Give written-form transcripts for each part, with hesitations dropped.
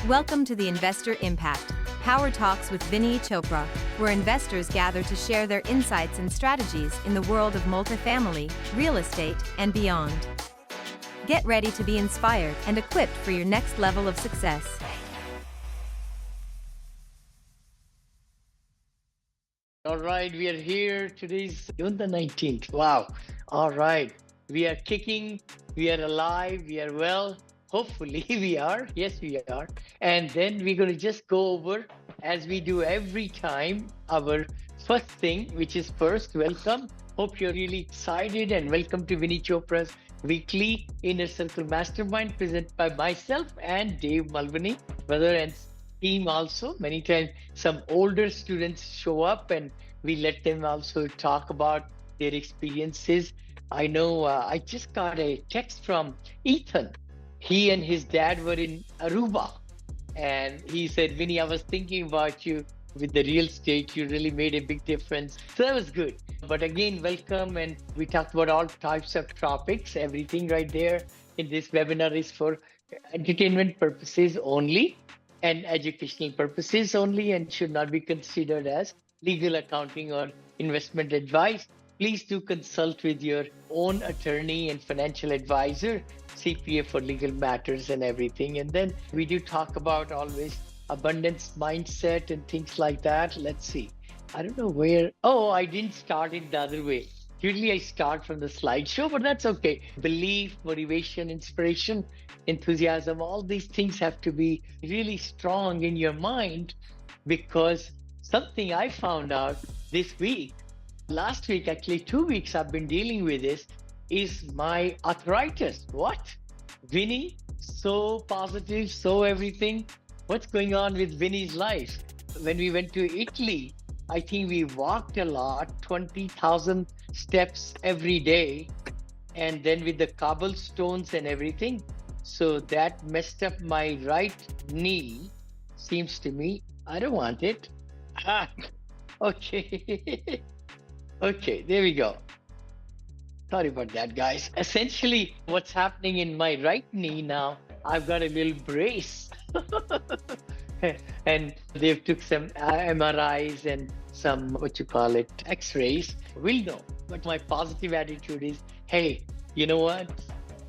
Welcome to the Investor Impact, Powertalks with Vinney Chopra, where investors gather to share their insights and strategies in the world of multifamily, real estate, and beyond. Get ready to be inspired and equipped for your next level of success. All right, we are here. Today's June the 19th. Wow. All right. We are kicking. We are alive. We are well. Hopefully, we are. Yes, we are. And then we're going to just go over, as we do every time, our first thing, which is first, welcome. Hope you're really excited and welcome to Vinney Chopra's weekly Inner Circle Mastermind presented by myself and Dave Mulvaney, brother and team also. Many times some older students show up and we let them also talk about their experiences. I know I just got a text from Ethan. He and his dad were in Aruba and he said, Vinny, I was thinking about you with the real estate. You really made a big difference. So that was good. But again, welcome. And we talked about all types of topics. Everything right there in this webinar is for entertainment purposes only and educational purposes only and should not be considered as legal, accounting, or investment advice. Please do consult with your own attorney and financial advisor, CPA for legal matters and everything. And then we do talk about always abundance mindset and things like that. Let's see. I don't know where. Oh, I didn't start it the other way. Usually I start from the slideshow, but that's okay. Belief, motivation, inspiration, enthusiasm, all these things have to be really strong in your mind, because something I found out this week, last week, actually 2 weeks I've been dealing with this, is my arthritis. What? Vinny, so positive, so everything. What's going on with Vinny's life? When we went to Italy, I think we walked a lot, 20,000 steps every day. And then with the cobblestones and everything. So that messed up my right knee, seems to me. I don't want it. Okay. Okay, there we go. Sorry about that, guys. Essentially, what's happening in my right knee now, I've got a little brace. And they've took some MRIs and some, x-rays. We'll know. But my positive attitude is, hey, you know what?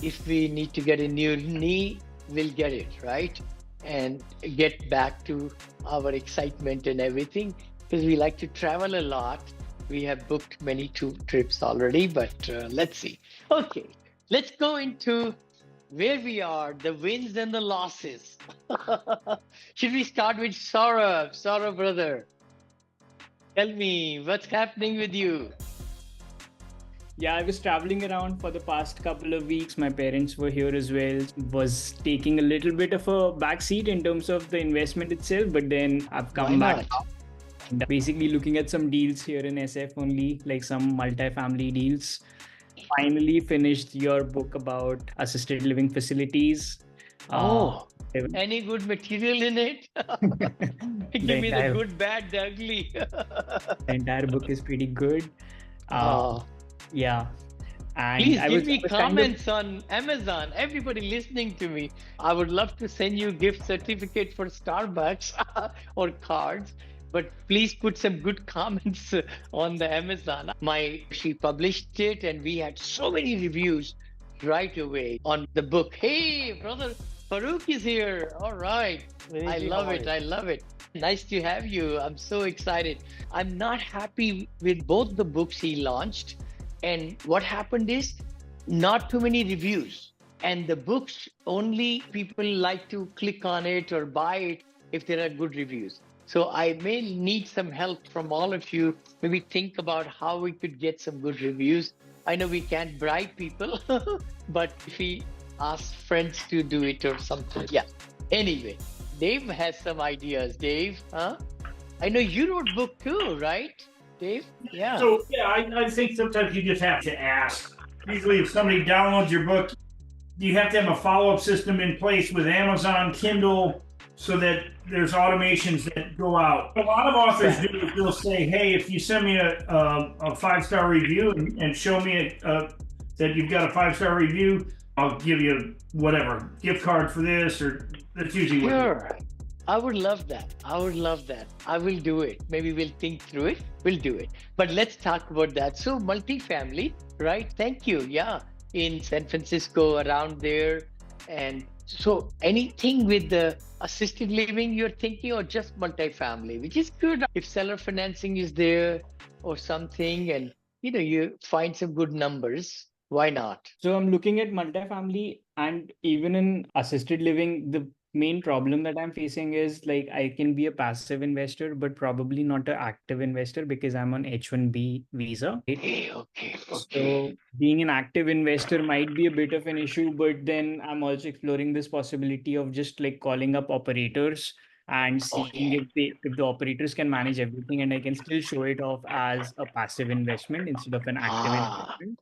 If we need to get a new knee, we'll get it, right? And get back to our excitement and everything, because we like to travel a lot. We have booked many trips already, but let's see. Okay, let's go into where we are, the wins and the losses. Should we start with Saurabh? Saurabh, brother, tell me what's happening with you. Yeah, I was traveling around for the past couple of weeks. My parents were here as well. Was taking a little bit of a backseat in terms of the investment itself, but then I've come back. Basically looking at some deals here in SF only, like some multifamily deals. Finally finished your book about assisted living facilities. Any good material in it? Give me the good, bad, the ugly. The entire book is pretty good. Yeah. And please give me comments on Amazon. Everybody listening to me, I would love to send you gift certificate for Starbucks or cards. But please put some good comments on the Amazon. She published it and we had so many reviews right away on the book. Hey, brother Farouk is here. All right. I love it. I love it. Nice to have you. I'm so excited. I'm not happy with both the books he launched. And what happened is not too many reviews. And the books, only people like to click on it or buy it if there are good reviews. So I may need some help from all of you. Maybe think about how we could get some good reviews. I know we can't bribe people, but if we ask friends to do it or something. Yeah. Anyway, Dave has some ideas. Dave, huh? I know you wrote book too, right, Dave? Yeah. So yeah, I think sometimes you just have to ask. Usually if somebody downloads your book, you have to have a follow-up system in place with Amazon, Kindle, so that there's automations that go out. A lot of authors do is they'll say, hey, if you send me a 5-star review and show me that you've got a 5-star review, I'll give you whatever, gift card for this or That's usually what. Sure. I would love that. I would love that. I will do it. Maybe we'll think through it. We'll do it. But let's talk about that. So, multifamily, right? Thank you. Yeah. In San Francisco, around there. And so, anything with the assisted living you're thinking, or just multifamily, which is good if seller financing is there or something, and you find some good numbers. Why not? So I'm looking at multifamily, and even in assisted living, the main problem that I'm facing is like I can be a passive investor, but probably not an active investor because I'm on H-1B visa, right? Okay. So being an active investor might be a bit of an issue, but then I'm also exploring this possibility of just like calling up operators and seeing Okay. if the operators can manage everything, and I can still show it off as a passive investment instead of an active Ah, investment.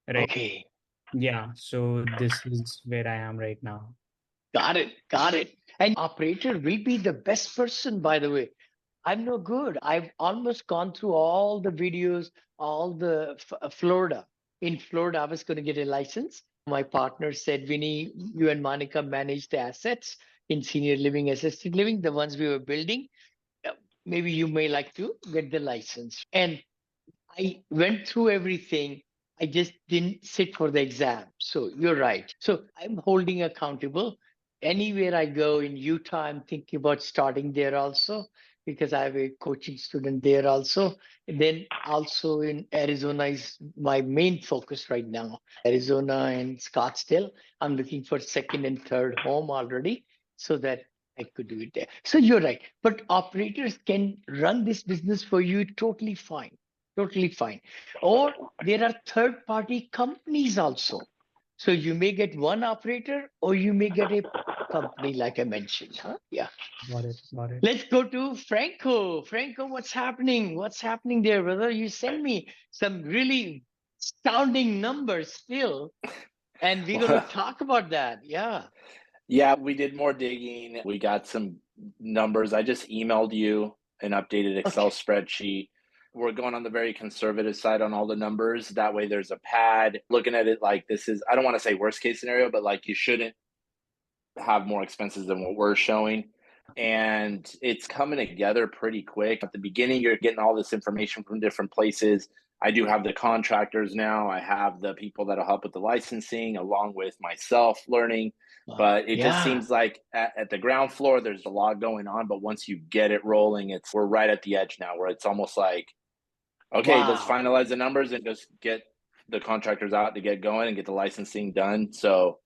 Right. okay. Yeah. So this is where I am right now. Got it. Got it. And operator will be the best person, by the way. I'm no good. I've almost gone through all the videos, all the Florida. In Florida, I was going to get a license. My partner said, Vinny, you and Monica manage the assets in senior living, assisted living, the ones we were building. Uh, Maybe you may like to get the license. And I went through everything. I just didn't sit for the exam. So you're right. So I'm holding accountable. Anywhere I go in Utah, I'm thinking about starting there also because I have a coaching student there also. And then also in Arizona is my main focus right now. Arizona and Scottsdale. I'm looking for second and third home already so that I could do it there. So you're right. But operators can run this business for you totally fine. Totally fine. Or there are third party companies also. So you may get one operator or you may get a company like I mentioned. Huh? Yeah. Got it. Got it. Let's go to Franco. Franco, what's happening? What's happening there, brother? You send me some really astounding numbers still. And we're going to talk about that. Yeah. Yeah, we did more digging. We got some numbers. I just emailed you an updated Excel Okay. spreadsheet. We're going on the very conservative side on all the numbers. That way there's a pad looking at it like this is, I don't want to say worst case scenario, but like you shouldn't have more expenses than what we're showing. And it's coming together pretty quick. At the beginning, you're getting all this information from different places. I do have the contractors now. I have the people that'll help with the licensing along with myself learning. But it just Yeah. seems like at the ground floor, there's a lot going on. But once you get it rolling, we're right at the edge now where it's almost like, okay, let's Wow. finalize the numbers and just get the contractors out to get going and get the licensing done. So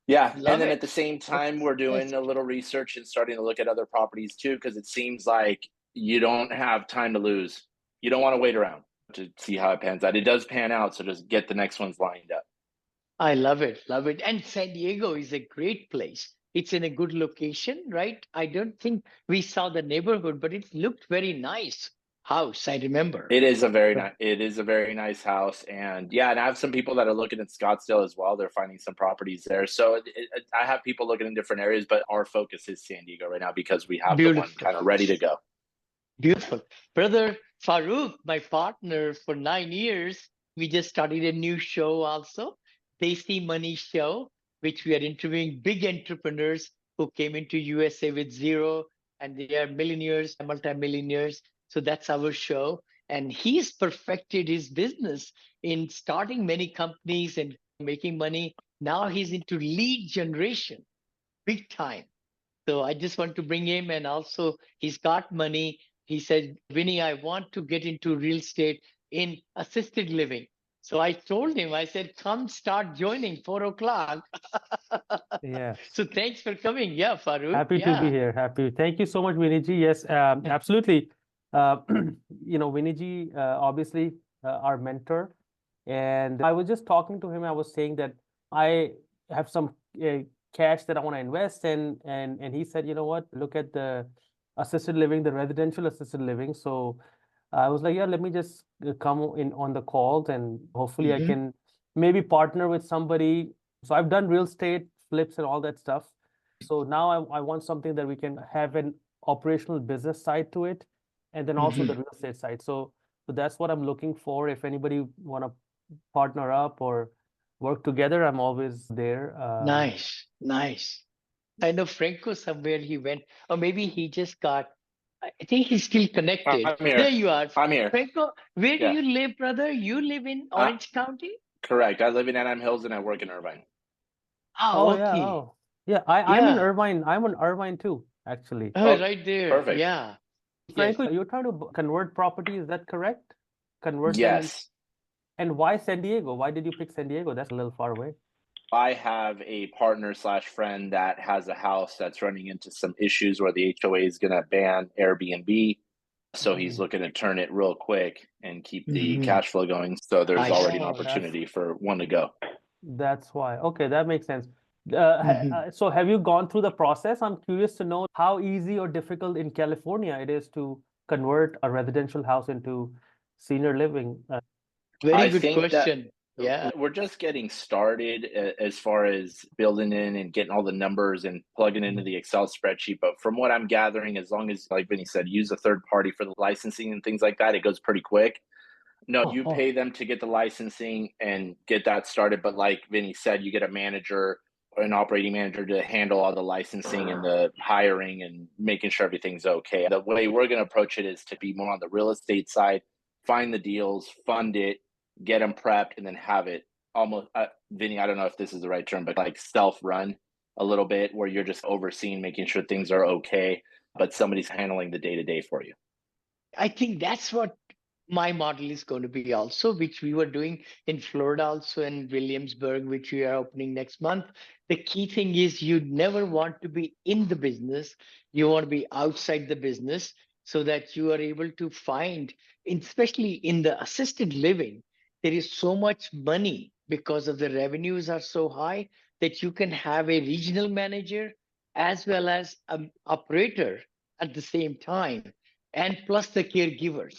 yeah. And Love then it. at the same time, Okay. we're doing a little research and starting to look at other properties too, because it seems like you don't have time to lose. You don't want to wait around to see how it pans out. It does pan out. So just get the next ones lined up. I love it, love it. And San Diego is a great place. It's in a good location, right? I don't think we saw the neighborhood, but it looked very nice house, I remember. It is a very But nice, nice house. And yeah, and I have some people that are looking at Scottsdale as well. They're finding some properties there. So I have people looking in different areas, but our focus is San Diego right now because we have the one beautiful, kind of ready to go. beautiful. Brother Farouk, my partner for 9 years, we just started a new show also, Tasty Money Show, which we are interviewing big entrepreneurs who came into USA with zero and they are millionaires, multimillionaires. So that's our show. And he's perfected his business in starting many companies and making money. Now he's into lead generation, big time. So I just want to bring him, and also he's got money. He said, Vinny, I want to get into real estate in assisted living. So I told him, I said, come start joining 4 o'clock. Yes. So thanks for coming. Yeah, Farouk. Happy to be Yeah. here. Happy. Thank you so much, Vinney ji. Yes, absolutely. Uh, Vinney ji, obviously our mentor. And I was just talking to him. I was saying that I have some cash that I want to invest in, and he said, you know what? Look at the assisted living, the residential assisted living. So I was like, yeah, let me just come in on the calls, and hopefully I Mhm. can maybe partner with somebody. So I've done real estate flips and all that stuff. So now I want something that we can have an operational business side to it, and then also the Mhm. real estate side. So that's what I'm looking for. If anybody want to partner up or work together, I'm always there. Nice. Nice. I know Franco somewhere he went, or maybe he just got, I think he's still connected. I'm here. There you are. I'm here. Franco, where do Yeah. you live, brother? You live in Orange County? Correct. I live in Anaheim Hills and I work in Irvine. Oh, Oh yeah, okay. oh yeah. I'm in Yeah. Irvine. I'm in Irvine too, actually. Oh, Oh, right there. perfect. Yeah. Yes. Franco, you're trying to convert property, is that correct? Convert them in, Yes. and why San Diego? Why did you pick San Diego? That's a little far away. I have a partner slash friend that has a house that's running into some issues where the HOA is going to ban Airbnb. So he's looking to turn it real quick and keep the Mhm. cash flow going. So there's I already an see. opportunity for one to go. That's why. Okay, that makes sense. Mhm. So have you gone through the process? I'm curious to know how easy or difficult in California it is to convert a residential house into senior living. Very I good think that question. Yeah. we're just getting started as far as building in and getting all the numbers and plugging into the Excel spreadsheet. But from what I'm gathering, as long as, like Vinny said, use a third party for the licensing and things like that, it goes pretty quick. No, you Oh, pay them to get the licensing and get that started. But like Vinny said, you get a manager or an operating manager to handle all the licensing and the hiring and making sure everything's okay. The way we're going to approach it is to be more on the real estate side, find the deals, fund it, get them prepped, and then have it almost, Vinny, I don't know if this is the right term, but like self-run a little bit where you're just overseeing, making sure things are okay, but somebody's handling the day-to-day for you. I think that's what my model is going to be also, which we were doing in Florida, also in Williamsburg, which we are opening next month. The key thing is you never want to be in the business. You want to be outside the business so that you are able to find, especially in the assisted living, there is so much money because of the revenues are so high that you can have a regional manager as well as an operator at the same time, and plus the caregivers.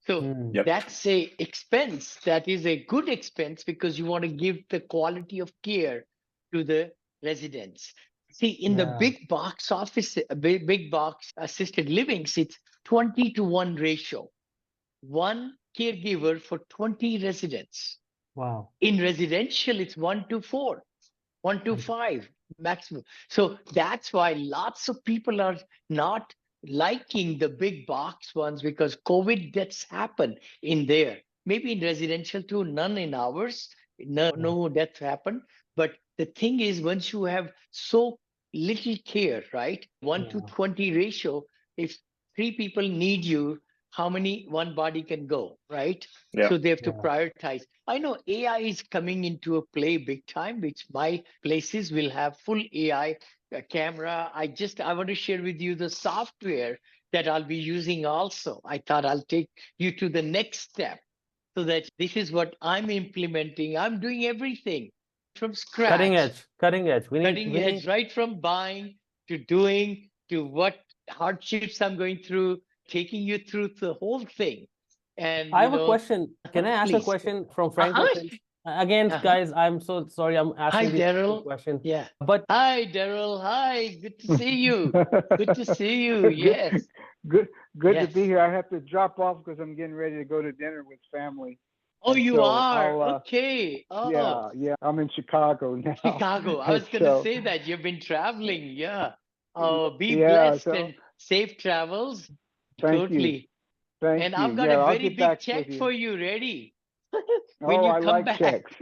So Hmm. Yep. that's a expense. That is a good expense because you want to give the quality of care to the residents. See, in the Yeah. big box office, big box assisted livings, it's 20-to-1 ratio. One caregiver for 20 residents. Wow. In residential, it's 1-to-4, 1-to-5 maximum. So that's why lots of people are not liking the big box ones because COVID deaths happen in there. Maybe in residential too, none in ours. No death happened. But the thing is, once you have so little care, right? 1-to-20 ratio, if three people need you, how many one body can go, right? Yeah. So they have to Yeah. prioritize. I know AI is coming into a play big time, which my places will have full AI camera. I want to share with you the software that I'll be using also. I thought I'll take you to the next step so that this is what I'm implementing. I'm doing everything from Cutting scratch, edge. Cutting edge. cutting edge, right from buying to doing to what hardships I'm going through, taking you through the whole thing. And I have a question. Can I ask a please. question from Franco? Uh-huh. Again, Uh-huh. guys, I'm so sorry I'm Hi, asking this Daryl. question. Yeah. But Hi, Daryl. Hi. Good to see you. Good to see you. Yes. Good to Yes. be here. I have to drop off because I'm getting ready to go to dinner with family. Oh, And you so are? I'll, Okay. Oh, yeah, I'm in Chicago now. Chicago. I And was going to so, say that you've been traveling. Yeah. Oh, be yeah, blessed so and safe travels. thank you. Totally. Thank And you. I've got Yeah, a I'll very get big back check with you. for you ready when Oh, you I come like back. checks.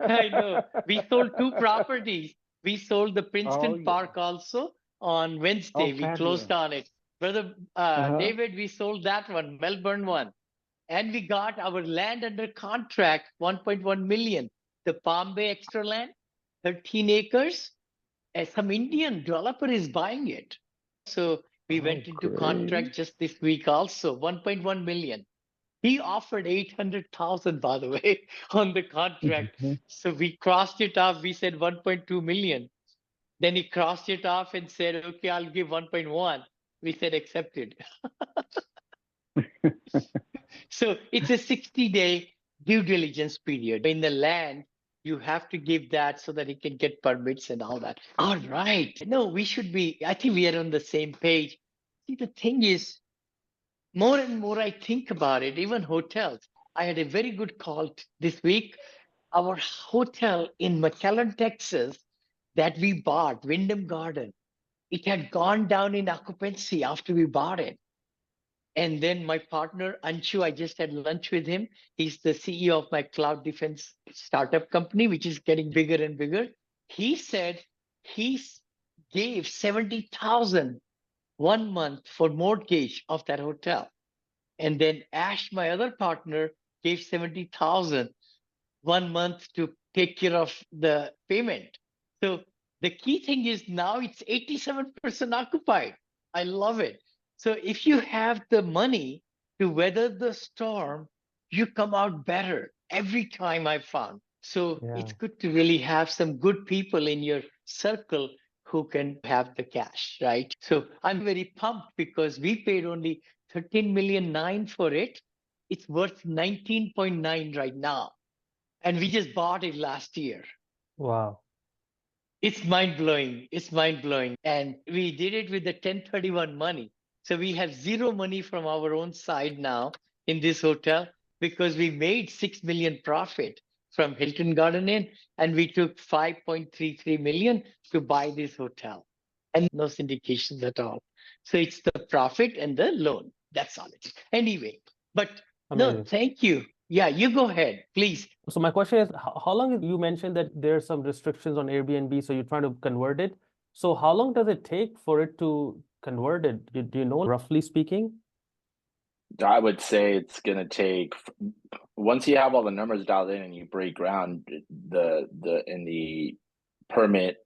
I know. We sold 2 properties. We sold the Oh, Princeton yeah. Park also on Wednesday. Oh, We closed fabulous. on it. Brother Uh-huh. David, we sold that one, Melbourne one. And we got our land under contract, 1.1 million. The Palm Bay extra land, 13 acres. And some Indian developer is buying it. So we Oh, went into great. contract just this week also, 1.1 million. He offered 800,000, by the way, on the contract. Mhm. So we crossed it off. We said 1.2 million. Then he crossed it off and said, okay, I'll give 1.1. We said accepted. So it's a 60-day due diligence period. In the land, you have to give that so that he can get permits and all that. All right. No, we should be, I think we are on the same page. See, the thing is, more and more I think about it, even hotels. I had a very good call this week. Our hotel in McAllen, Texas, that we bought, Wyndham Garden, it had gone down in occupancy after we bought it. And then my partner, Anshu, I just had lunch with him. He's the CEO of my cloud defense startup company, which is getting bigger and bigger. He said he gave 70,000 1 month for mortgage of that hotel. And then Ash, my other partner, gave 70,000 1 month to take care of the payment. So the key thing is now it's 87% occupied. I love it. So if you have the money to weather the storm, you come out better every time I found. So it's good to really have some good people in your circle who can have the cash, right? So I'm very pumped because we paid only 13 million 9 for it. It's worth 19.9 right now. And we just bought it last year. Wow. It's mind blowing. It's mind blowing. And we did it with the 1031 money. So we have zero money from our own side now in this hotel because we made 6 million profit from Hilton Garden Inn and we took 5.33 million to buy this hotel and no syndications at all. So it's the profit and the loan. That's all it is. Anyway, but Amazing. no, thank you. Yeah, you go ahead, please. So my question is, how long you mentioned that there are some restrictions on Airbnb, so you're trying to convert it. So how long does it take for it to convert it? Do you know, roughly speaking? I would say it's going to take, once you have all the numbers dialed in and you break ground, the permit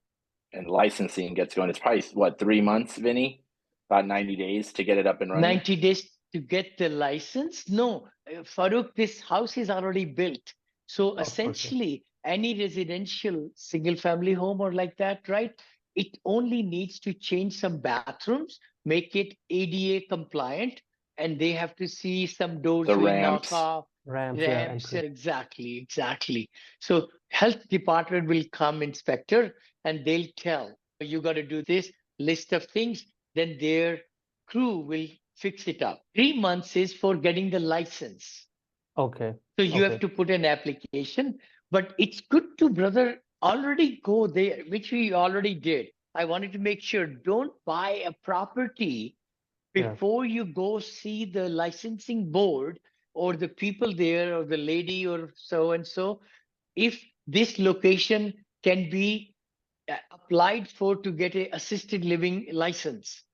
and licensing gets going. It's probably what, 3 months, Vinny? About 90 days to get it up and running. 90 days to get the license? No, Farooq, this house is already built. So essentially, any residential single family home or like that, right? It only needs to change some bathrooms, make it ADA compliant, and they have to see some doors The will ramps. knock off. Ramps, Exactly. So health department will come inspector and they'll tell you got to do this list of things. Then their crew will fix it up. 3 months is for getting the license. Okay. So you have to put an application, but it's good to, brother, already go there, which we already did. I wanted to make sure, don't buy a property before you go see the licensing board or the people there or the lady or so and so. If this location can be applied for to get a assisted living license,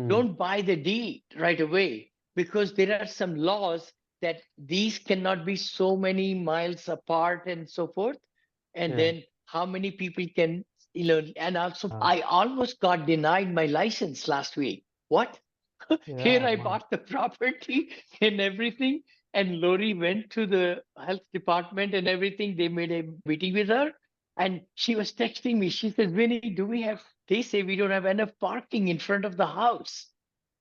don't buy the deal right away because there are some laws that these cannot be so many miles apart and so forth. And then how many people can, and also I almost got denied my license last week. What? Here I bought the property and everything. And Lori went to the health department and everything. They made a meeting with her. And she was texting me. She said, Vinny, they say we don't have enough parking in front of the house,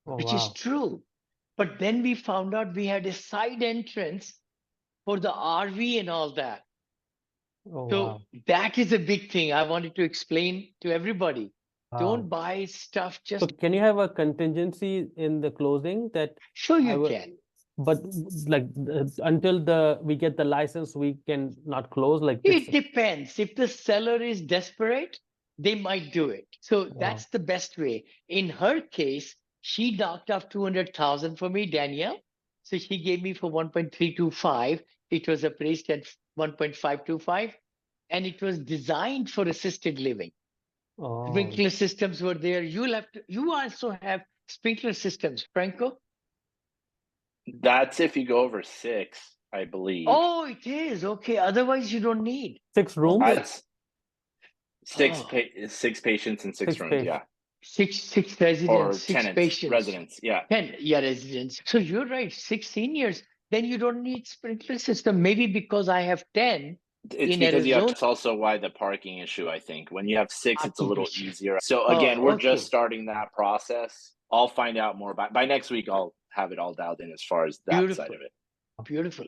which is true. But then we found out we had a side entrance for the RV and all that. So that is a big thing I wanted to explain to everybody. Don't buy stuff just. So can you have a contingency in the closing that? Sure, you can. But like until we get the license, we can not close. Like it depends. If the seller is desperate, they might do it. So that's the best way. In her case, she knocked off 200,000 for me, Danielle. So she gave me for 1.325. It was appraised at 1.525, and it was designed for assisted living. Sprinkler systems were there. You also have sprinkler systems, Franco? That's if you go over 6, I believe. Oh, it is. Okay. Otherwise, you don't need 6 rooms. 6 patients and 6 rooms. Yeah. Six residents, or 6 tenants, patients. residents. Yeah. 10, residents. So you're right. 6 seniors. Then you don't need sprinkler system. Maybe because I have 10. It's in because Arizona. it's also why the parking issue, I think. When you have 6, it's a little easier. So again, we're just starting that process. I'll find out more by next week. I'll have it all dialed in as far as that side of it. Beautiful.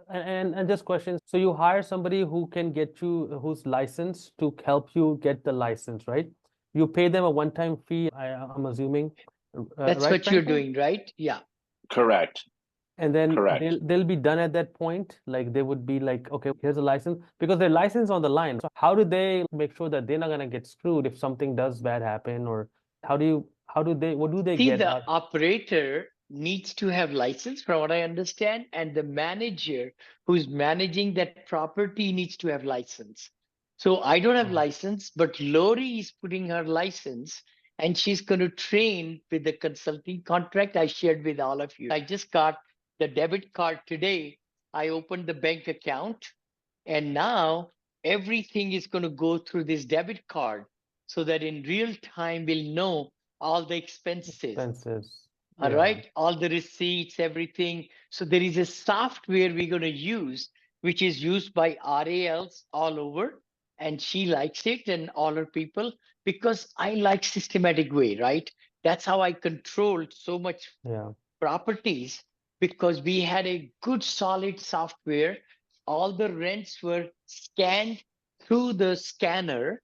And just questions. So you hire somebody who can get you, who's licensed to help you get the license, right? You pay them a one-time fee, I'm assuming. That's right, what you're Franco? doing, right? Yeah. Correct. And then Correct. they'll be done at that point. Like they would be like, okay, here's a license because their license on the line. So how do they make sure that they're not gonna get screwed if something does bad happen? Or what do they See, get the out? operator needs to have license, from what I understand, and the manager who's managing that property needs to have license. So I don't have license, but Lori is putting her license, and she's going to train with the consulting contract I shared with all of you. I just got the debit card today. I opened the bank account, and now everything is going to go through this debit card so that in real time we'll know all the expenses. All Yeah. right, all the receipts, everything. So there is a software we're going to use, which is used by RALs all over, and she likes it and all her people because I like systematic way, right? That's how I controlled so much Yeah. properties because we had a good solid software. All the rents were scanned through the scanner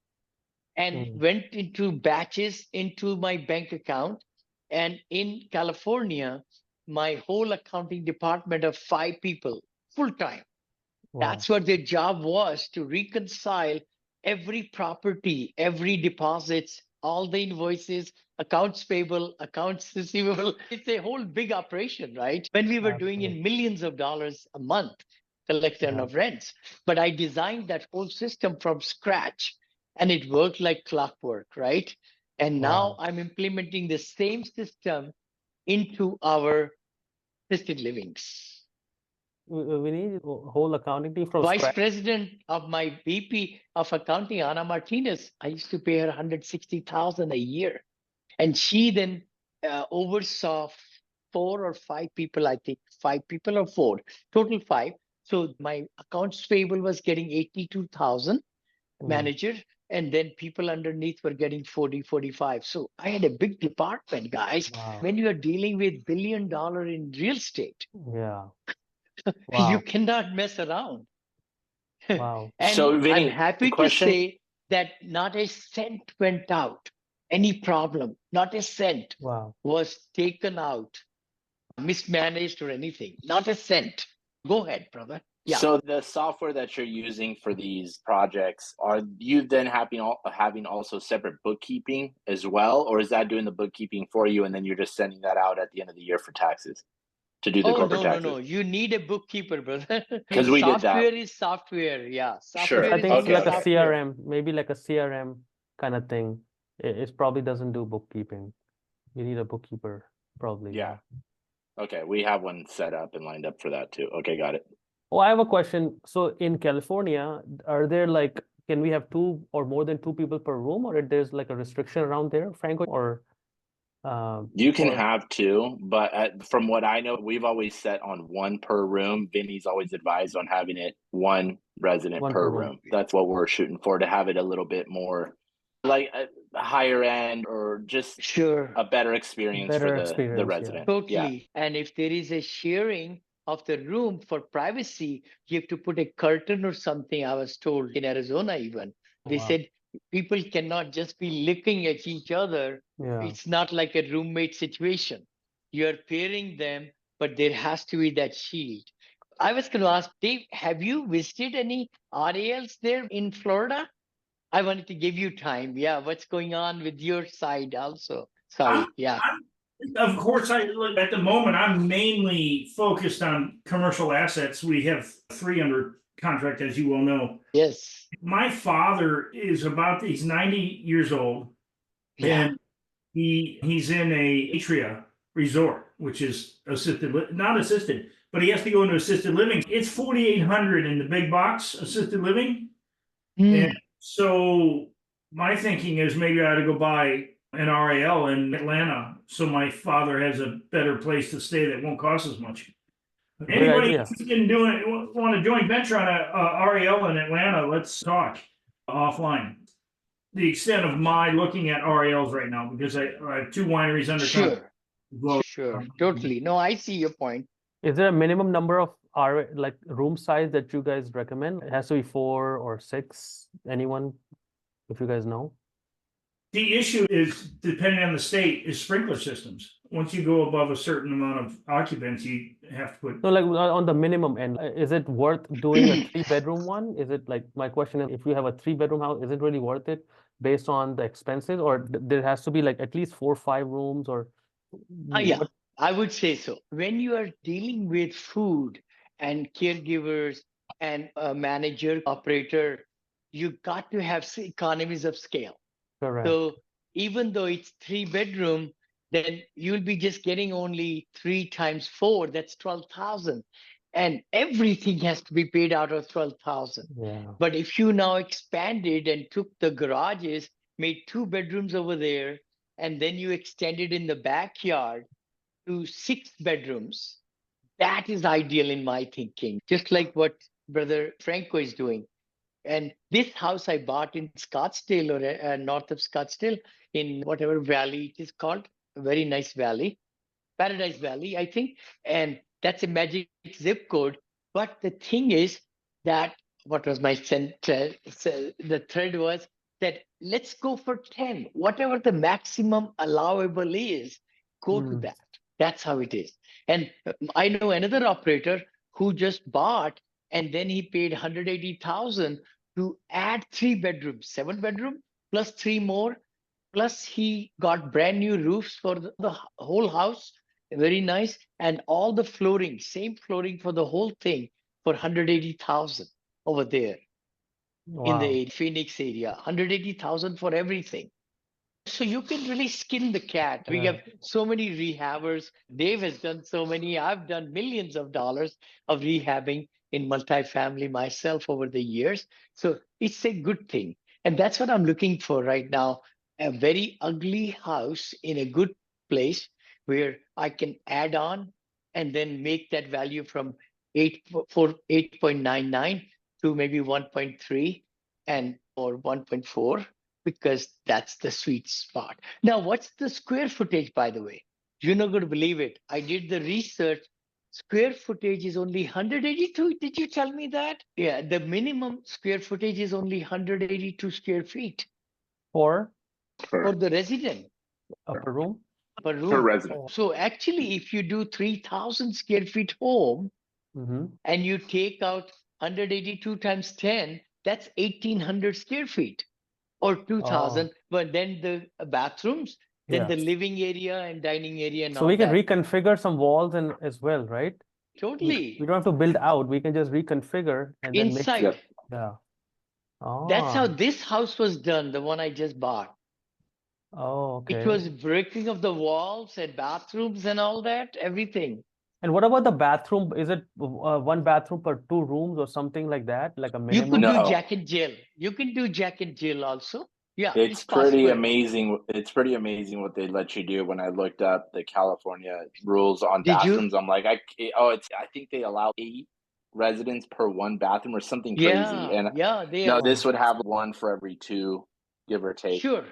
and went into batches into my bank account. And in California, my whole accounting department of 5 people, full time. Wow. That's what their job was, to reconcile every property, every deposits, all the invoices, accounts payable, accounts receivable. It's a whole big operation, right? When we were doing in millions of dollars a month collection of rents. But I designed that whole system from scratch and it worked like clockwork, right? And now I'm implementing the same system into our assisted livings. We need a whole accounting team from Vice scratch. president of my VP of accounting, Ana Martinez, I used to pay her $160,000 a year. And she then oversaw 4 or 5 people, I think 5 people or 4, total 5. So my accounts payable was getting 82,000 manager, and then people underneath were getting 40, 45. So I had a big department, guys. When you are dealing with $1 billion in real estate, you cannot mess around. Wow. And So, I'm Vinney, happy to say that not a cent went out. Any problem, not a cent was taken out, mismanaged or anything. Not a cent. Go ahead, brother. Yeah. So the software that you're using for these projects, are you then having also separate bookkeeping as well? Or is that doing the bookkeeping for you and then you're just sending that out at the end of the year for taxes to do the corporate taxes? No. You need a bookkeeper, brother. Because we did that. Software is software. Yeah. Software Sure. I think it's is like a software. CRM, maybe like a CRM kind of thing. It probably doesn't do bookkeeping. You need a bookkeeper, probably. Yeah. Okay. We have one set up and lined up for that too. Okay. Got it. Oh, I have a question. So in California, are there like, can we have 2 or more than 2 people per room, or there's like a restriction around there, Franco? Or you can have 2, but from what I know, we've always set on 1 per room. Vinny's always advised on having it 1 resident per room. That's what we're shooting for, to have it a little bit more like a higher end, or just a better experience for the resident. Totally. And if there is a sharing of the room for privacy, you have to put a curtain or something. I was told in Arizona, even they said people cannot just be looking at each other. It's not like a roommate situation. You're pairing them, but there has to be that shield. I was going to ask Dave, have you visited any RALs there in Florida? I wanted to give you time. Yeah, what's going on with your side also? Sorry. Of course, at the moment, I'm mainly focused on commercial assets. We have 3 under contract, as you well know. Yes. My father is he's 90 years old. And he's in a Atria resort, which is not assisted, but he has to go into assisted living. It's $4,800 in the big box assisted living. And so my thinking is maybe I ought to go buy an RAL in Atlanta, so my father has a better place to stay that won't cost as much. Anybody interested in want a joint venture on a RAL in Atlanta? Let's talk offline. The extent of my looking at RALs right now, because I have 2 wineries under contract. Sure, totally. No, I see your point. Is there a minimum number of room size that you guys recommend? It has to be 4 or 6. Anyone, if you guys know? The issue is, depending on the state, is sprinkler systems. once you go above a certain amount of occupancy, you have to put. So like on the minimum end, is it worth doing a 3 bedroom one? Is it like, my question is, if you have a 3 bedroom house, is it really worth it based on the expenses, or there has to be like at least 4 or 5 rooms, or Yeah, what? I would say so. When you are dealing with food and caregivers and a manager, operator, you got to have economies of scale. Correct. So even though it's 3 bedroom, then you'll be just getting only 3 times 4, that's 12,000. And everything has to be paid out of 12,000. Yeah. But if you now expanded and took the garages, made 2 bedrooms over there, and then you extended in the backyard to 6 bedrooms, that is ideal in my thinking, just like what Brother Franco is doing. And this house I bought in Scottsdale, or north of Scottsdale, in whatever valley it is called, a very nice valley, Paradise Valley, I think. And that's a magic zip code. But the thing is that what was my the thread was that let's go for 10. Whatever the maximum allowable is, go to Mm. that. That's how it is. And I know another operator who just bought, and then he paid 180,000 to add 3 bedrooms, 7 bedroom plus 3 more. Plus, he got brand new roofs for the whole house, very nice, and all the flooring, same flooring for the whole thing for 180,000 over there in Wow. the Phoenix area. 180,000 for everything. So you can really skin the cat. We have so many rehabbers. Dave has done so many. I've done millions of dollars of rehabbing in multifamily myself over the years. So it's a good thing. And that's what I'm looking for right now. A very ugly house in a good place where I can add on and then make that value from 8.99 to maybe 1.3 and or 1.4, because that's the sweet spot. Now, what's the square footage, by the way? You're not going to believe it. I did the research. Square footage is only 182. Did you tell me that? Yeah, the minimum square footage is only 182 square feet For for the resident per room? per per room. resident. So actually, if you do 3,000 square feet home Mm-hmm. and you take out 182 times 10, that's 1,800 square feet. Or Oh, 2,000, but then the bathrooms, then yeah. the living area and dining area and So all we can that. reconfigure some walls and as well, right? We Totally don't have to build out. We can just reconfigure and then make. inside. Yep. Yeah. That's how Oh. this house was done, the one I just bought. Oh, It okay. was bricking of the walls and bathrooms and all that, everything. And what about the bathroom? Is it one bathroom per 2 rooms or something like that? Like a You could minimum? do No, Jack and Jill. You can do Jack and Jill also. Yeah, it's it's pretty possible. amazing. It's pretty amazing what they let you do. When I looked up the California rules on Did you? bathrooms, I'm like, I think they allow 8 residents per one bathroom or something crazy. And Yeah, they no, are. this would have one for every two, give or take. Sure.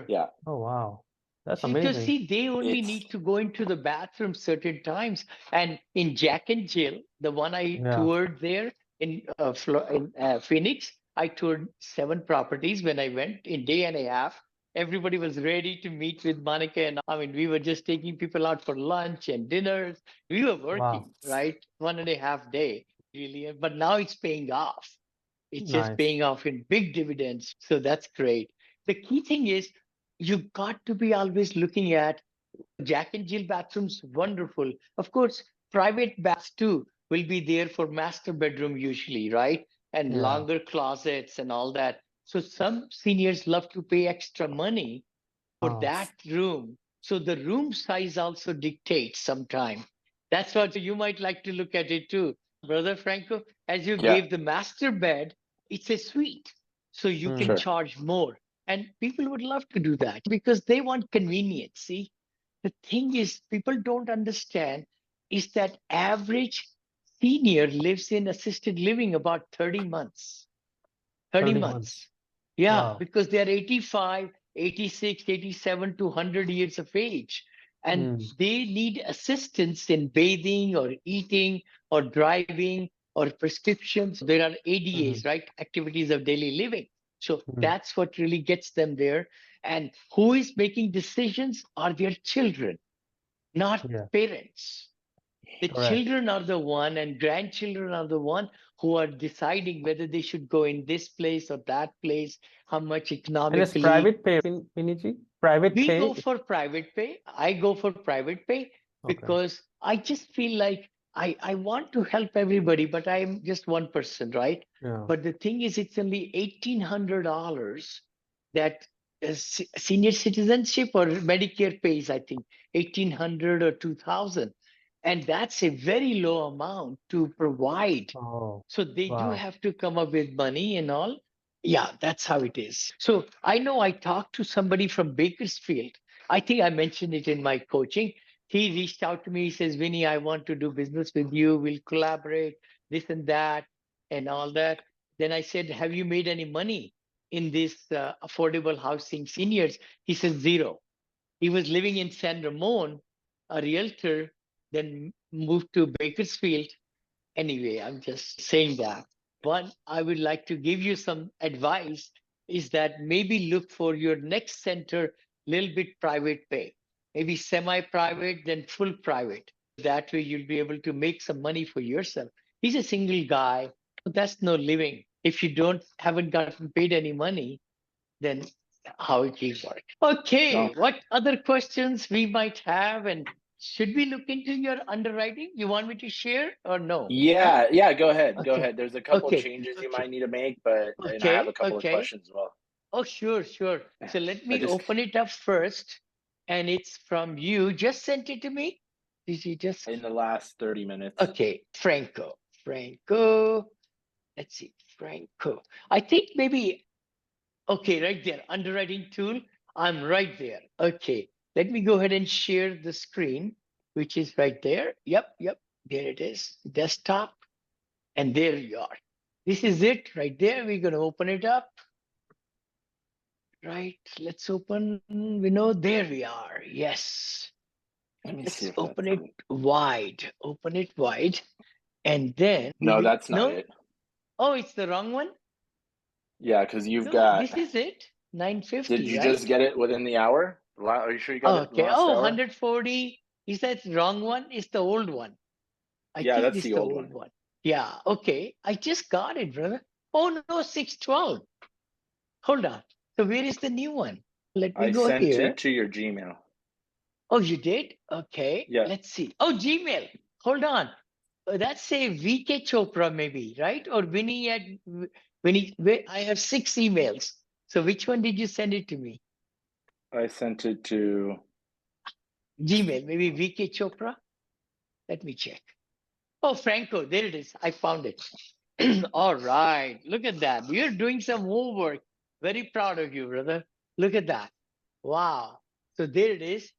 Yeah, Oh, wow. That's Because amazing. see, they only it's need to go into the bathroom certain times. And in Jack and Jill, the one I Yeah. toured there in Phoenix, I toured 7 properties when I went in day and a half. Everybody was ready to meet with Monica, and I mean, we were just taking people out for lunch and dinners. We were Wow. working, right? 1.5 day, really. But now it's paying off. It's just Nice. paying off in big dividends. So that's great. The key thing is you've got to be always looking at Jack and Jill bathrooms, wonderful. Of course, private baths too will be there for master bedroom usually, right? And Yeah. longer closets and all that. So some seniors love to pay extra money for Wow. that room. So the room size also dictates sometime. That's what you might like to look at it too. Brother Franco, as you yeah, gave the master bed, it's a suite. So you can Mm. sure. charge more. And people would love to do that because they want convenience. See, the thing is, people don't understand is that average senior lives in assisted living about 30 months. 30 30 months. months. Yeah, Wow. because they're 85, 86, 87 to 100 years of age. And Mm. they need assistance in bathing or eating or driving or prescriptions. There are Mhm. ADAs, right? Activities of daily living. So Mm. that's what really gets them there. And who is making decisions are their children. not Yeah. parents. The Correct. children are the one and grandchildren are the one who are deciding whether they should go in this place or that place, how much And it's economically. private pay, Vinny? Private We pay? go for private pay. I go for private pay Okay. because I just feel like I want to help everybody, but I'm just one person, right? Yeah. But the thing is, it's only $1,800 that senior citizenship or Medicare pays, I think, 1,800 or 2,000. And that's a very low amount to provide. Oh, So they do wow. have to come up with money and all. Yeah, that's how it is. So I know I talked to somebody from Bakersfield. I think I mentioned it in my coaching. He reached out to me. He says, Vinny, I want to do business with you. We'll collaborate, this and that, and all that. Then I said, have you made any money in this affordable housing seniors? He says, zero. He was living in San Ramon, a realtor, then moved to Bakersfield. Anyway, I'm just saying that. One, I would like to give you some advice is that maybe look for your next center little bit private pay, maybe semi-private, then full private. That way you'll be able to make some money for yourself. He's a single guy. That's no living. If you haven't gotten paid any money, then how it will work. Okay, No. what other questions we might have, and should we look into your underwriting? You want me to share or no? Yeah, go ahead. Go Okay. ahead. There's a couple Okay. changes you Okay. might need to make, but and I have a Okay. couple of Okay. questions as well. Oh, sure. So let I me just open it up first. And it's from you. Just sent it to me. Did you just? in the last 30 minutes. Okay. Franco. Let's see. Franco. I think maybe, okay, right there. Underwriting tool. I'm right there. Okay. Let me go ahead and share the screen, which is right there. Yep. There it is. Desktop. And there you are. This is it right there. We're going to open it up. Right. Let's open. We know there we are. Yes. Let me Let's see if open that's it wide. Open it wide. And then No, that's not no. it. Oh, it's the wrong one. Yeah, because you've No, got. this is it. Did 950, you right? just get it within the hour? Are you sure you got Oh, it in the okay. last Oh, hour? 140. Is that the wrong one? It's the old one. I Yeah, think that's this the is the old old one. one. Yeah. Okay. I just got it, brother. Oh no, 612. Hold on. So where is the new one? Let me I go sent here. it to your Gmail. Oh, you did? Okay. Yeah. Let's see. Oh, Gmail. Hold on. That's a VK Chopra, maybe, right? Or Vinny at Vinny. I have 6 emails. So which one did you send it to me? I sent it to. Gmail, maybe VK Chopra. Let me check. Oh, Franco, there it is. I found it. All right. Look at that. You're doing some homework. Very proud of you, brother. Look at that. Wow. So there it is.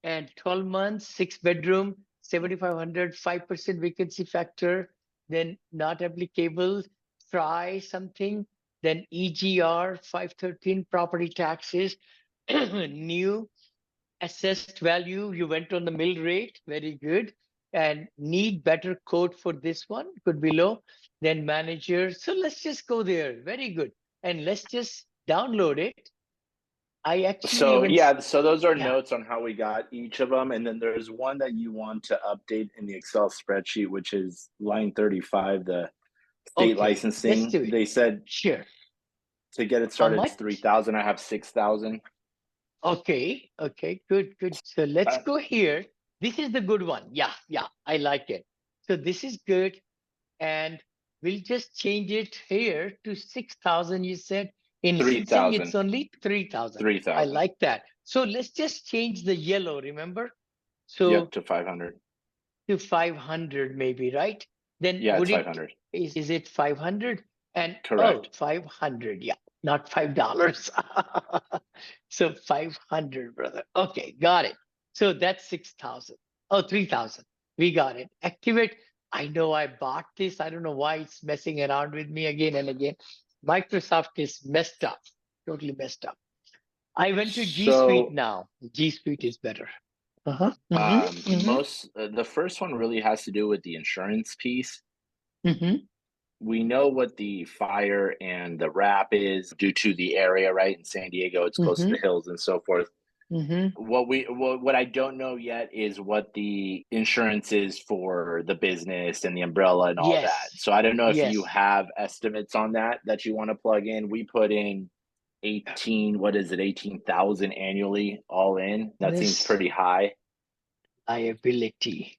And 12 months, 6 bedroom, 7,500, 5% vacancy factor, then not applicable, try something, then EGR 513 property taxes, new assessed value, you went on the mill rate, very good, and need better code for this one, could be low, then manager. So let's just go there, very good. And let's just download it. I actually So even, yeah, so those are yeah. notes on how we got each of them, and then there's one that you want to update in the Excel spreadsheet, which is line 35, the state Okay, let's licensing. do it. They said Sure. to get it How started, much? it's 3,000. I have 6,000. Okay, good. So let's go here. This is the good one. Yeah, I like it. So this is good. And we'll just change it here to 6,000. You said in Lansing, it's 3,000. only 3,000. I 3,000. like that. So let's just change the yellow, remember? So Yep, to 500. to 500 maybe, right? Then Yeah, would it's it 500. is it 500? And Correct. 500, yeah, not $5. So 500, brother. Okay, got it. So that's 6,000. Oh, 3,000. We got it. Activate. I know I bought this. I don't know why it's messing around with me again and again. Microsoft is messed up, totally messed up. I went to G Suite now. G Suite is better. The first one really has to do with the insurance piece. We know what the fire and the wrap is due to the area, right? In San Diego, it's close to the hills and so forth. What I don't know yet is what the insurance is for the business and the umbrella and all that. Yes. So I don't know if you Yes. have estimates on that you want to plug in. We put in 18,000 annually all in. That seems Business pretty high. liability.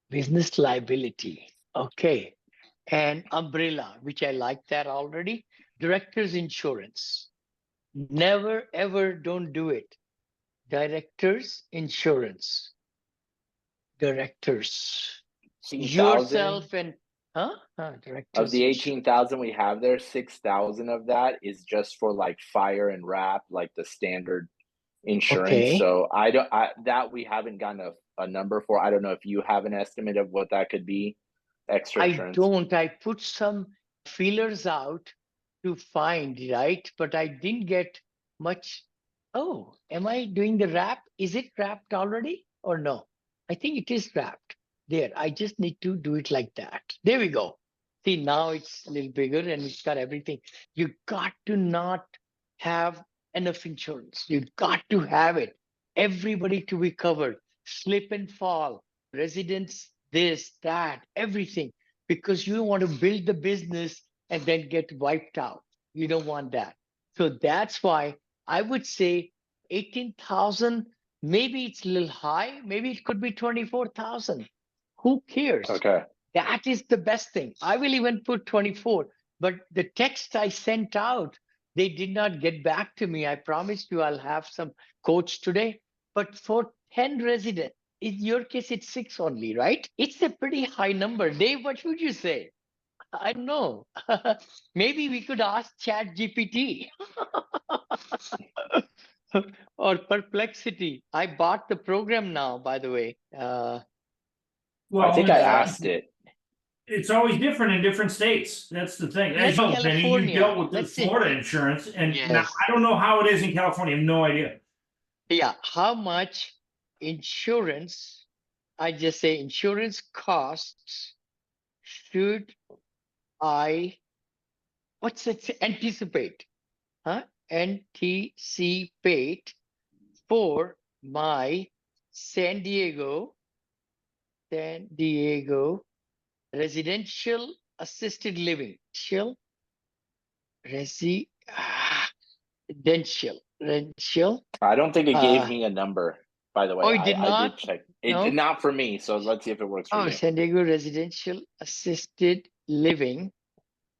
Business liability. Okay. And umbrella, which I like that already. Director's insurance. Never, ever don't do it. Director's insurance. Directors. 18,000 Yourself and of director's the insurance. 18,000 we have there, 6,000 of that is just for like fire and wrap, like the standard insurance. Okay. So that we haven't gotten a number for. I don't know if you have an estimate of what that could be. Extra I insurance. don't. I put some feelers out to find, right? But I didn't get much. Oh, am I doing the wrap? Is it wrapped already or no? I think it is wrapped. There, I just need to do it like that. There we go. See, now it's a little bigger and it's got everything. You got to not have enough insurance. You got to have it. Everybody to be covered. Slip and fall, residents, this, that, everything, because you want to build the business and then get wiped out. You don't want that. So that's why I would say 18,000, maybe it's a little high, maybe it could be 24,000. Who cares? Okay. That is the best thing. I will even put 24, but the text I sent out, they did not get back to me. I promised you I'll have some quotes today, but for 10 residents, in your case, it's 6 only, right? It's a pretty high number. Dave, what would you say? I don't know. Maybe we could ask Chat GPT or Perplexity. I bought the program now, by the way. I Well, think I asked it. it's always different in different states. That's the thing. As Like you know, Benny, you California, dealt with the let's say- Florida insurance, and now, Yes. I don't know how it is in California. I have no idea. Yeah, how much insurance, I just say insurance costs should what's it, anticipate? Anticipate for my San Diego residential assisted living. Residential. I don't think it gave me a number, by the way. Oh, it did I not? did check. It No? did not for me. So let's see if it works for you. San Diego residential assisted living.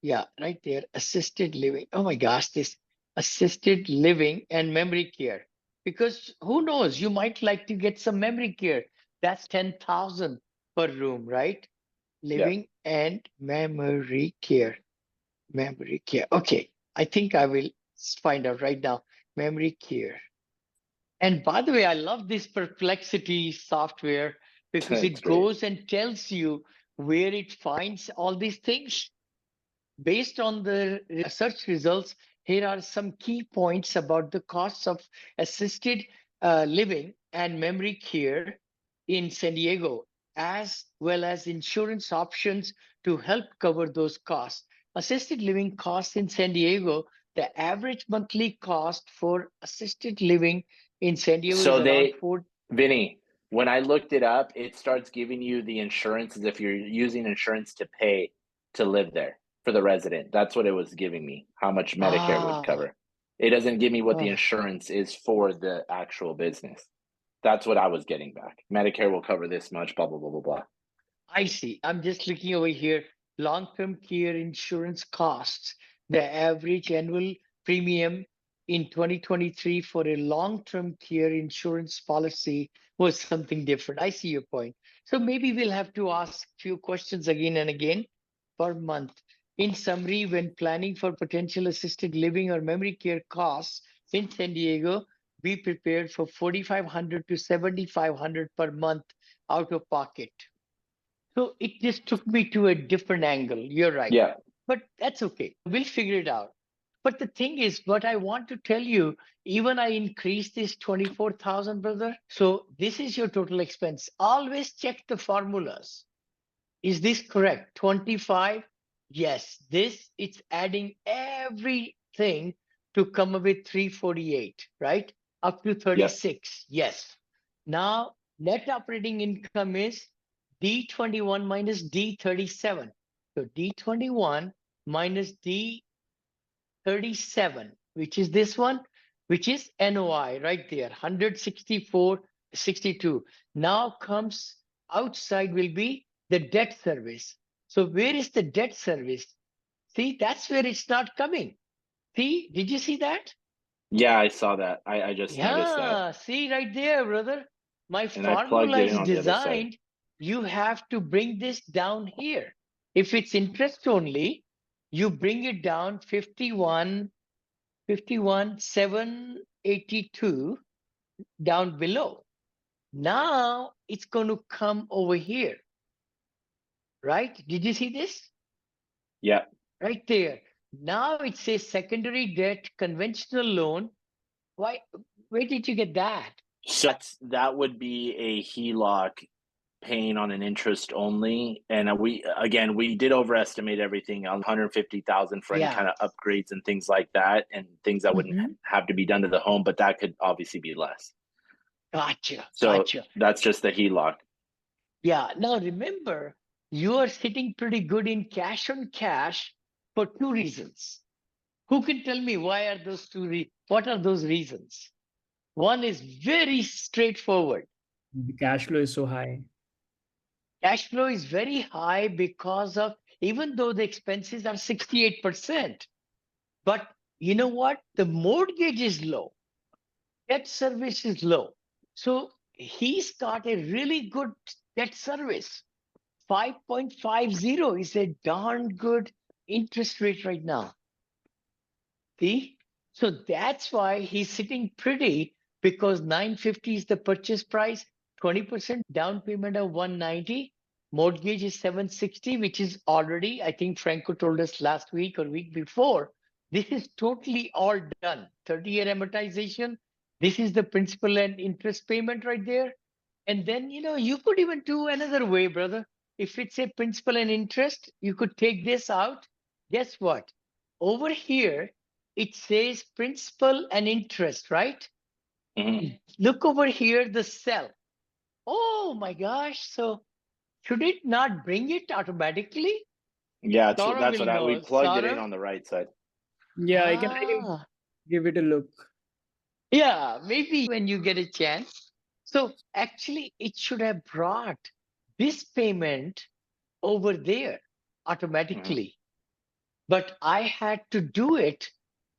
Yeah, right there. Assisted living. Oh my gosh, this assisted living and memory care. Because who knows, you might like to get some memory care. That's 10,000 per room, right? Living and memory care. Memory care. Okay, I think I will find out right now. Memory care. And by the way, I love this Perplexity software because That's it great. goes and tells you where it finds all these things. Based on the search results, here are some key points about the costs of assisted living and memory care in San Diego, as well as insurance options to help cover those costs. Assisted living costs in San Diego, the average monthly cost for assisted living in San Diego So is around Vinny, when I looked it up, it starts giving you the insurance as if you're using insurance to pay to live there for the resident. That's what it was giving me, how much Medicare would cover. It doesn't give me what the insurance is for the actual business. That's what I was getting back. Medicare will cover this much, blah, blah, blah, blah, blah. I see. I'm just looking over here. Long-term care insurance costs. The average annual premium in 2023 for a long-term care insurance policy was something different. I see your point. So maybe we'll have to ask a few questions again and again per month. In summary, when planning for potential assisted living or memory care costs in San Diego, be prepared for $4,500 to $7,500 per month out of pocket. So it just took me to a different angle. You're right. Yeah. But that's okay. We'll figure it out. But the thing is, what I want to tell you, even I increased this 24,000, brother. So this is your total expense. Always check the formulas. Is this correct? 25? Yes. This, it's adding everything to come up with 348, right? up to 36. Yes. Now, net operating income is D21 minus D37. So D21 minus D37, which is this one, which is NOI right there, 164.62. Now comes outside will be the debt service. So where is the debt service? See, that's where it's not coming. See, did you see that? Yeah, I saw that. I just noticed that. Yeah, see right there, brother. My And I plugged formula it in is on the other side. designed. You have to bring this down here. If it's interest only, you bring it down 51,782 down below. Now it's going to come over here, right? Did you see this? Yeah. Right there. Now it says secondary debt, conventional loan. Why? Where did you get that? So that would be a HELOC paying on an interest only. And we did overestimate everything on 150,000 for any Yeah. kind of upgrades and things like that, and things that wouldn't have to be done to the home, but that could obviously be less. Gotcha. So Gotcha. that's just the HELOC. Yeah. Now remember, you are sitting pretty good in cash on cash for two reasons. Who can tell me why are those two? What are those reasons? One is very straightforward. The cash flow is so high. Cash flow is very high because of, even though the expenses are 68%, but you know what? The mortgage is low, debt service is low. So he's got a really good debt service. 5.50 is a darn good interest rate right now. See? So that's why he's sitting pretty, because 950 is the purchase price, 20% down payment of 190, mortgage is 760, which is already, I think Franco told us last week or week before, this is totally all done. 30-year amortization. This is the principal and interest payment right there. And then, you could even do another way, brother. If it's a principal and interest, you could take this out. Guess what? Over here, it says principal and interest, right? Mhm. Look over here, the cell. Oh my gosh. So should it not bring it automatically? Yeah, Saurav that's will what we know. plugged it in Saurav? on the right side. Yeah, I can give it a look. Yeah, maybe when you get a chance. So actually, it should have brought this payment over there automatically. But I had to do it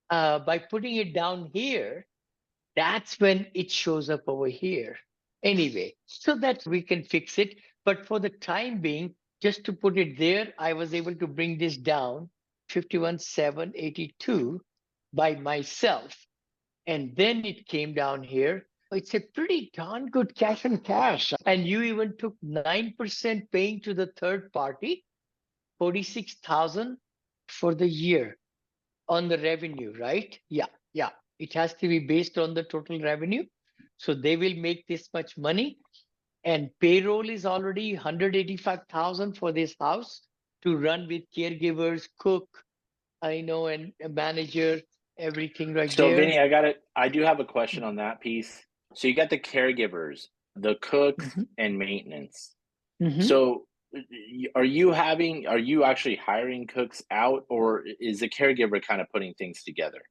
by putting it down here. That's when it shows up over here. Anyway, so that we can fix it. But for the time being, just to put it there, I was able to bring this down 51,782 by myself. And then it came down here. It's a pretty darn good cash on cash. And you even took 9% paying to the third party, 46,000 for the year on the revenue, right? Yeah. It has to be based on the total revenue. So they will make this much money. And payroll is already 185,000 for this house to run with caregivers, cook, and a manager, everything right So there. Vinny, I do have a question on that piece. So you got the caregivers, the cooks, and maintenance. So are you actually hiring cooks out, or is the caregiver kind of putting things together?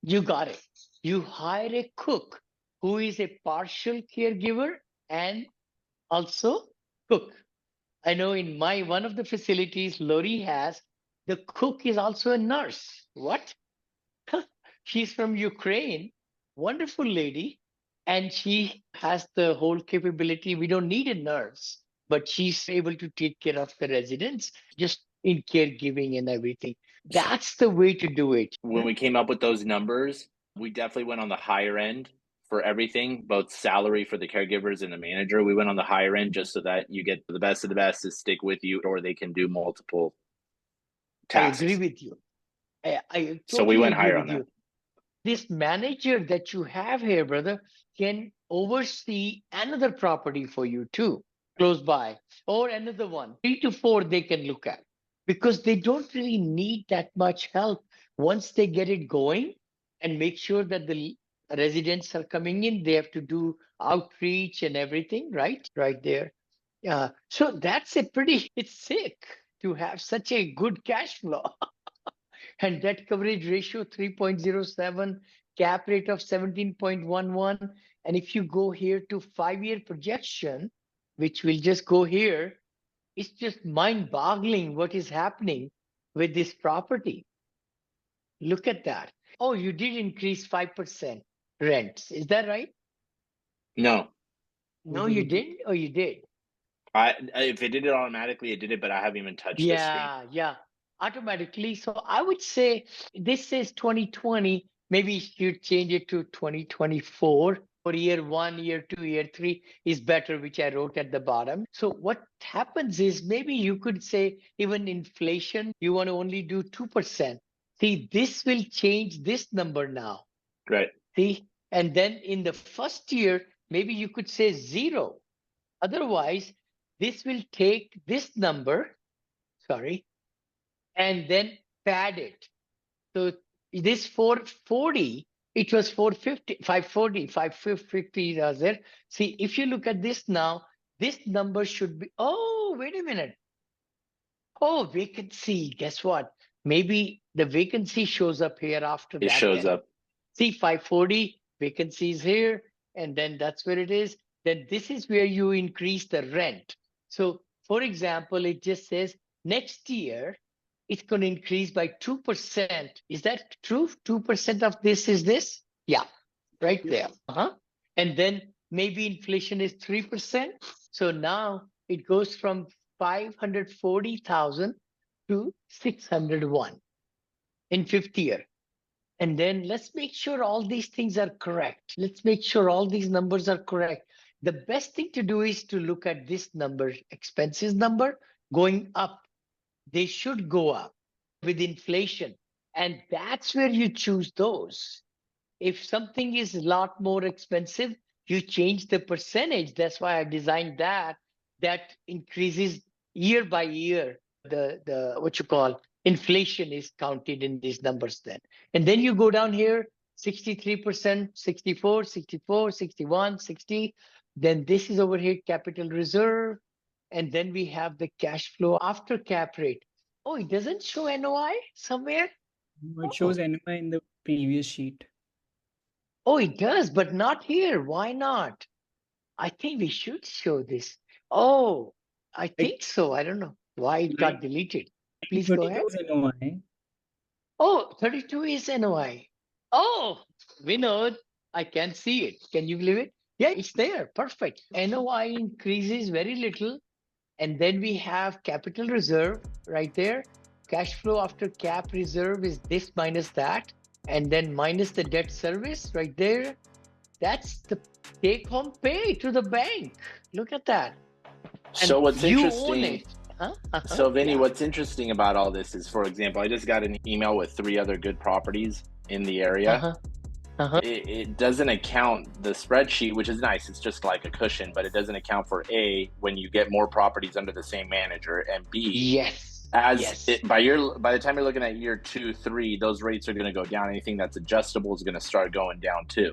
You got it. You hire a cook who is a partial caregiver and also cook. I know in one of the facilities Lori has, the cook is also a nurse. What? She's from Ukraine, wonderful lady, and she has the whole capability. We don't need a nurse, but she's able to take care of the residents just in caregiving and everything. That's the way to do it. When we came up with those numbers, we definitely went on the higher end for everything, both salary for the caregivers and the manager. We went on the higher end just so that you get the best of the best to stick with you, or they can do multiple tasks. I agree with you. I totally So we went agree higher with on you. that. This manager that you have here, brother, can oversee another property for you too, close by, or another one. 3 to 4 they can look at, because they don't really need that much help once they get it going and make sure that the residents are coming in, they have to do outreach and everything, right? Right there. Yeah. So that's it's sick to have such a good cash flow. And debt coverage ratio 3.07, cap rate of 17.11. And if you go here to 5-year projection, which will just go here, it's just mind boggling what is happening with this property. Look at that. Oh, you did increase 5% rents. Is that right? No, No, you didn't, or you did? if it did it automatically, it did it, but I haven't even touched this screen. Yeah, automatically. So I would say this is 2020. Maybe you should change it to 2024. For year 1, year 2, year 3 is better, which I wrote at the bottom. So what happens is maybe you could say even inflation, you want to only do 2%. See, this will change this number now. Right. See, and then in the first year, maybe you could say 0. Otherwise, this will take this number, and then pad it. So this 440, it was 450, 540, 550 was there. See, if you look at this now, this number should be, oh, wait a minute. Oh, vacancy. Guess what? Maybe the vacancy shows up here after that. It shows up. See, 540, vacancy is here, and then that's where it is. Then this is where you increase the rent. So, for example, it just says next year, it's going to increase by 2%. Is that true? 2% of this is this? Yeah, right there. And then maybe inflation is 3%. So now it goes from 540,000 to 601 in 5th year. And then let's make sure all these things are correct. Let's make sure all these numbers are correct. The best thing to do is to look at this number, expenses number going up. They should go up with inflation. And that's where you choose those. If something is a lot more expensive, you change the percentage. That's why I designed that. That increases year by year. The what you call inflation is counted in these numbers then. And then you go down here, 63%, 64, 64, 61, 60. Then this is over here, capital reserve. And then we have the cash flow after cap rate. Oh, it doesn't show NOI somewhere? It shows NOI in the previous sheet. Oh, it does, but not here. Why not? I think we should show this. Oh, I think so. I don't know why it got deleted. Please go ahead. 32 is NOI. Oh, 32 is NOI. Oh, Vinod, I can see it. Can you believe it? Yeah, it's there. Perfect. NOI increases very little. And then we have capital reserve right there. Cash flow after cap reserve is this minus that. And then minus the debt service right there. That's the take home pay to the bank. Look at that. So what's interesting? Own it. So Vinney, what's interesting about all this is, for example, I just got an email with 3 other good properties in the area. It doesn't account the spreadsheet, which is nice. It's just like a cushion, but it doesn't account for A, when you get more properties under the same manager, and B, by the time you're looking at year 2, 3, those rates are going to go down. Anything that's adjustable is going to start going down too.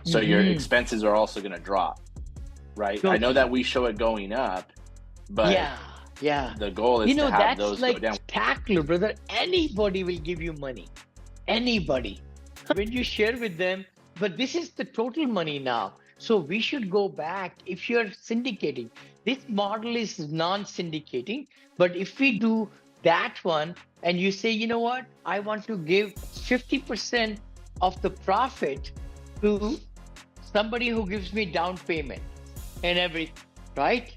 So your expenses are also going to drop, right? I know that we show it going up, but the goal is to have those go down. That's like spectacular, brother. Anybody will give you money. Anybody. When you share with them, but this is the total money now. So we should go back. If you're syndicating, this model is non-syndicating, but if we do that one and you say, you know what, I want to give 50% of the profit to somebody who gives me down payment and everything, right?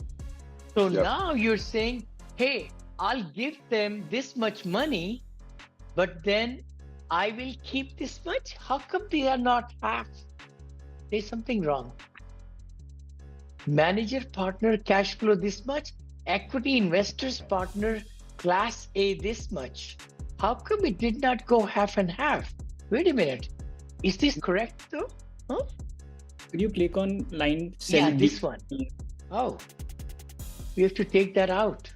So now you're saying, hey, I'll give them this much money, but then I will keep this much. How come they are not half? There's something wrong. Manager partner cash flow this much. Equity investors partner class A this much. How come it did not go half and half? Wait a minute. Is this correct though? Huh? Could you click on line 7? Yeah, this one. Oh, we have to take that out.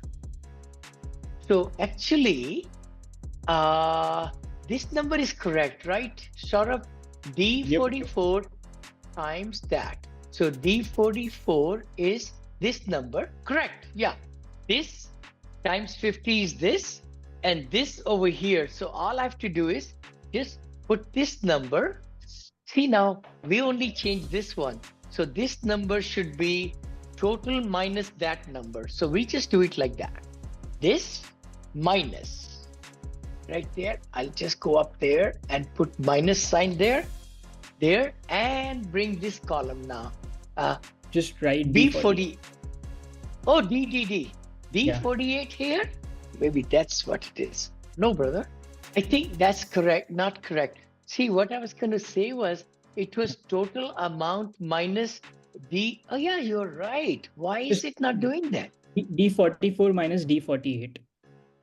So actually, this number is correct, right? Saurabh, D44 times that. So D44 is this number, correct? Yeah. This times 50 is this, and this over here. So all I have to do is just put this number. See, now we only change this one. So this number should be total minus that number. So we just do it like that. This minus right there. I'll just go up there and put minus sign there, and bring this column now. Just write B40. Oh, D48 here? Maybe that's what it is. No, brother. I think that's correct, not correct. See, what I was going to say was it was total amount minus D. Oh, yeah, you're right. Why is it not doing that? D44 minus D48.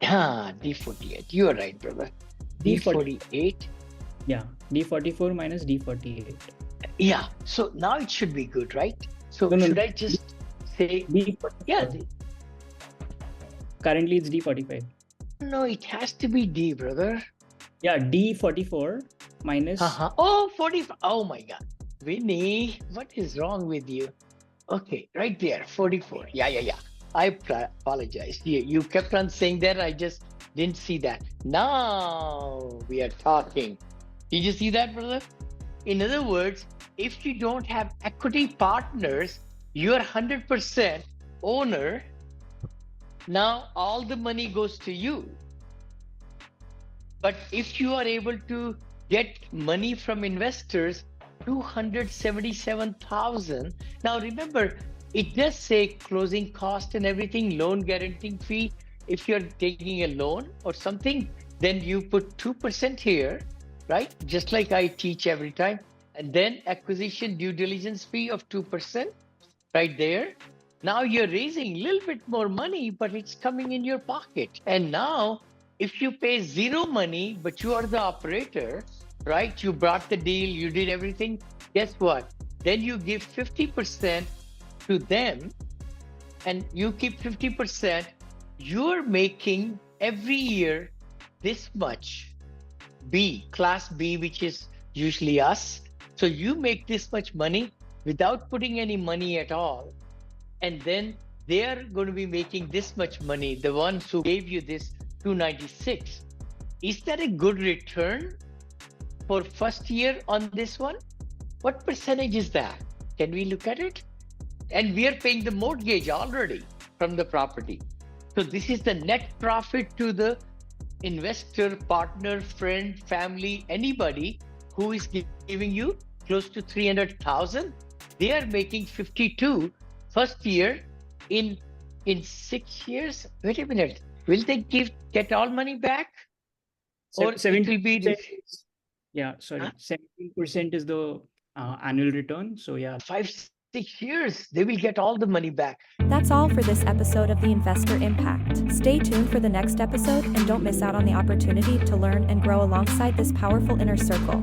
D48. You're right, brother. D48. Yeah, D44 minus D48. Yeah, so now it should be good, right? So should I just say D44? Yeah. Currently it's D45. No, it has to be D, brother. Yeah, D44 minus. Oh, 45. Oh my God. Vinney, what is wrong with you? Okay, right there, 44. Yeah. I apologize. You kept on saying that. I just didn't see that. Now we are talking. Did you see that, brother? In other words, if you don't have equity partners, you are 100% owner. Now all the money goes to you. But if you are able to get money from investors, 277,000. Now remember, it does say closing cost and everything, loan guaranteeing fee. If you're taking a loan or something, then you put 2% here, right? Just like I teach every time. And then acquisition due diligence fee of 2% right there. Now you're raising a little bit more money, but it's coming in your pocket. And now if you pay zero money, but you are the operator, right? You brought the deal, you did everything. Guess what? Then you give 50% to them and you keep 50%. You're making every year this much. B, class B, which is usually us. So you make this much money without putting any money at all. And then they're going to be making this much money, the ones who gave you this 296. Is that a good return for first year on this one? What percentage is that? Can we look at it? And we are paying the mortgage already from the property. So this is the net profit to the investor, partner, friend, family, anybody who is giving you close to 300,000. They are making 52 first year. In 6 years. Wait a minute. Will they get all money back? Or 70%, it will be 17% is the annual return. So yeah, 5-6 years, they will get all the money back. That's all for this episode of The Investor Impact. Stay tuned for the next episode and don't miss out on the opportunity to learn and grow alongside this powerful inner circle.